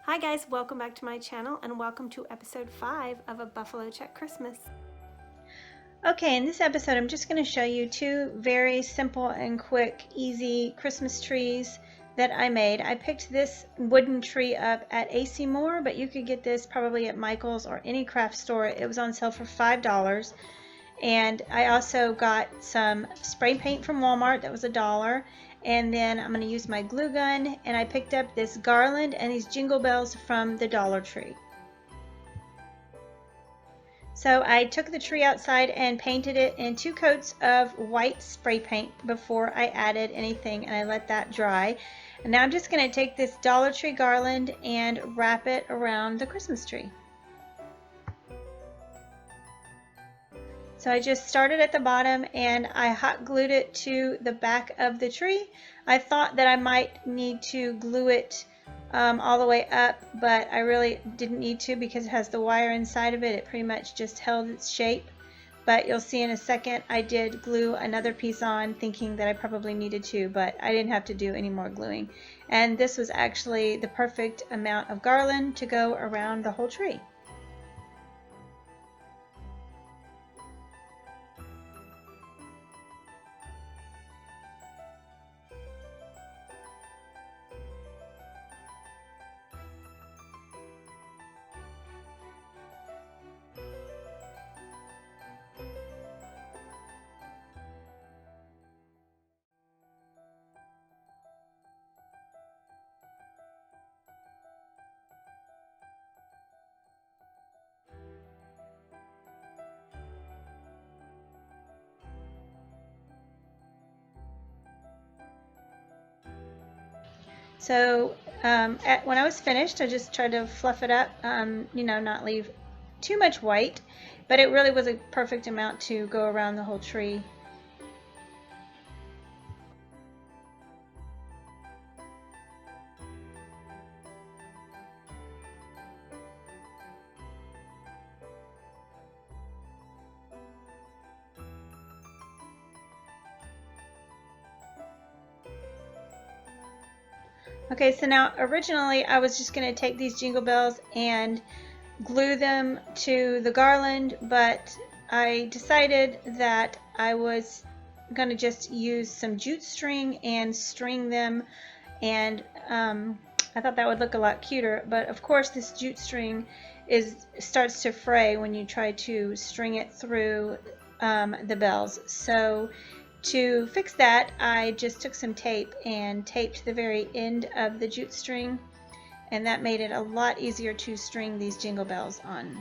Hi guys, welcome back to my channel and welcome to episode 5 of A Buffalo Check Christmas. Okay, in this episode I'm just going to show you two very simple and quick, easy Christmas trees that I made. I picked this wooden tree up at AC Moore, but you could get this probably at Michael's or any craft store. It was on sale for $5. And I also got some spray paint from Walmart that was $1. And then I'm going to use my glue gun, and I picked up this Garland and these Jingle Bells from the Dollar Tree. So I took the tree outside and painted it in 2 coats of white spray paint before I added anything, and I let that dry. And now I'm just going to take this Dollar Tree garland and wrap it around the Christmas tree. So I just started at the bottom and I hot glued it to the back of the tree. I thought that I might need to glue it all the way up, but I really didn't need to because it has the wire inside of it. It pretty much just held its shape. But you'll see in a second I did glue another piece on, thinking that I probably needed to, but I didn't have to do any more gluing. And this was actually the perfect amount of garland to go around the whole tree. So when I was finished, I just tried to fluff it up, not leave too much white, but it really was a perfect amount to go around the whole tree. Okay, so now originally I was just going to take these Jingle Bells and glue them to the garland, but I decided that I was going to just use some jute string and string them, and I thought that would look a lot cuter, but of course this jute string starts to fray when you try to string it through the bells. So to fix that, I just took some tape and taped the very end of the jute string, and that made it a lot easier to string these Jingle Bells on.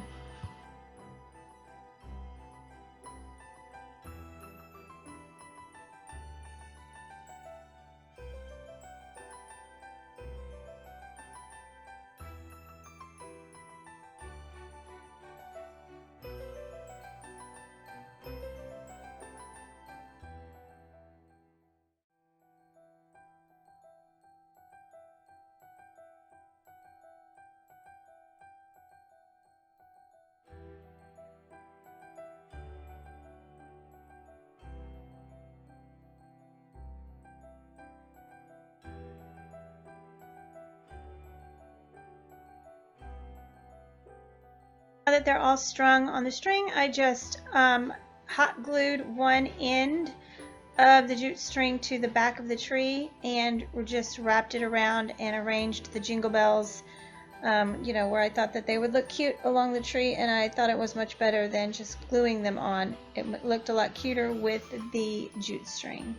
Now that they're all strung on the string, I just hot glued one end of the jute string to the back of the tree and just wrapped it around and arranged the Jingle Bells where I thought that they would look cute along the tree, and I thought it was much better than just gluing them on. It looked a lot cuter with the jute string.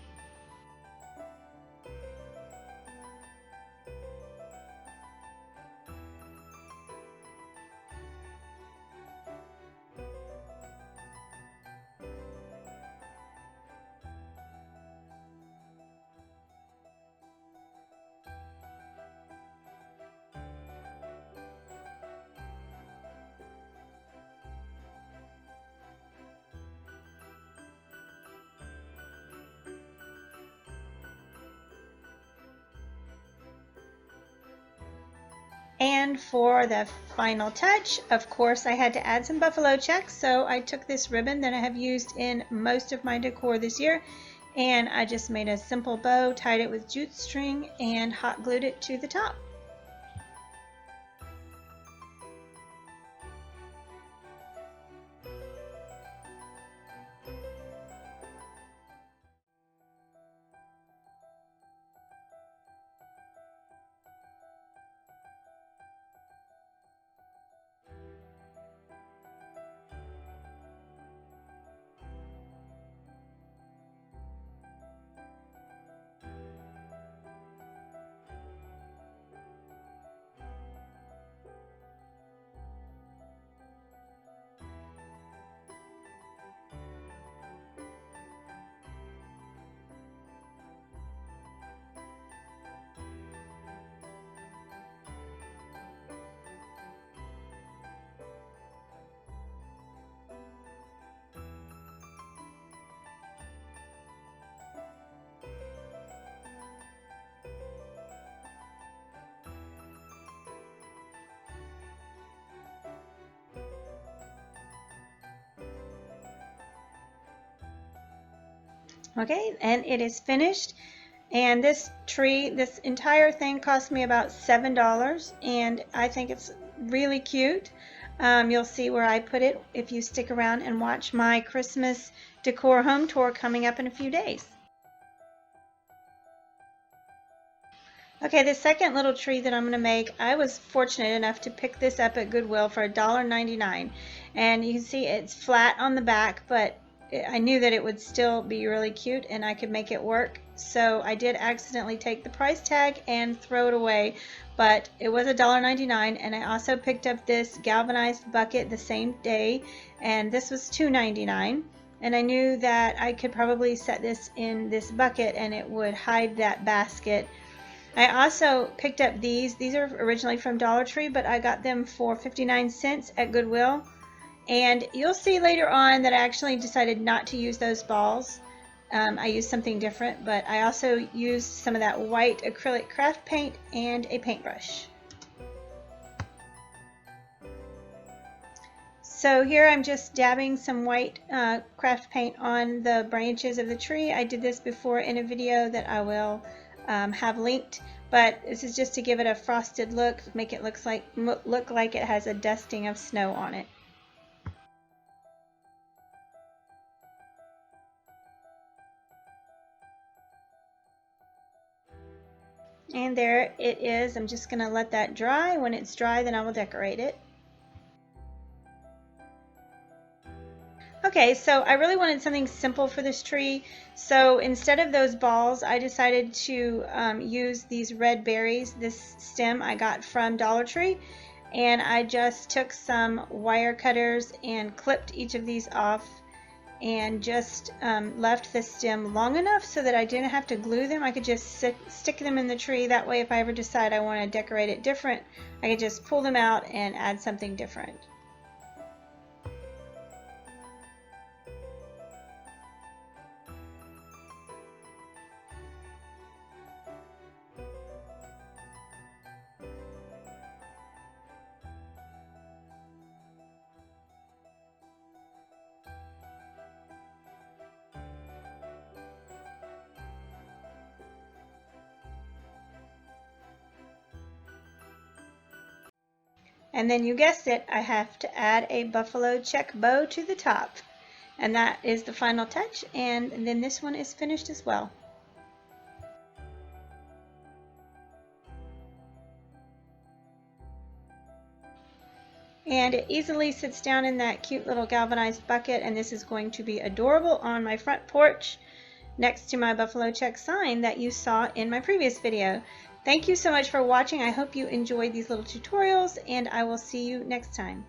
And for the final touch, of course, I had to add some buffalo checks, so I took this ribbon that I have used in most of my decor this year, and I just made a simple bow, tied it with jute string, and hot glued it to the top. Okay, and it is finished. And this tree, this entire thing cost me about $7, and I think it's really cute. You'll see where I put it if you stick around and watch my Christmas decor home tour coming up in a few days. Okay, the second little tree that I'm going to make, I was fortunate enough to pick this up at Goodwill for $1.99. And you can see it's flat on the back, but I knew that it would still be really cute and I could make it work. So I did accidentally take the price tag and throw it away, but it was $1.99. And I also picked up this galvanized bucket the same day, and this was $2.99. And I knew that I could probably set this in this bucket and it would hide that basket. I also picked up these. These are originally from Dollar Tree, but I got them for 59 cents at Goodwill. And you'll see later on that I actually decided not to use those balls. I used something different, but I also used some of that white acrylic craft paint and a paintbrush. So here I'm just dabbing some white craft paint on the branches of the tree. I did this before in a video that I will have linked, but this is just to give it a frosted look, make it look like it has a dusting of snow on it. And there it is. I'm just going to let that dry. When it's dry, then I will decorate it. Okay, so I really wanted something simple for this tree, so instead of those balls, I decided to use these red berries. This stem I got from Dollar Tree, and I just took some wire cutters and clipped each of these off and just left the stem long enough so that I didn't have to glue them. I could just stick them in the tree. That way, if I ever decide I want to decorate it different, I could just pull them out and add something different. And then you guessed it, I have to add a buffalo check bow to the top. And that is the final touch, and then this one is finished as well. And it easily sits down in that cute little galvanized bucket, and this is going to be adorable on my front porch next to my buffalo check sign that you saw in my previous video. Thank you so much for watching. I hope you enjoyed these little tutorials, and I will see you next time.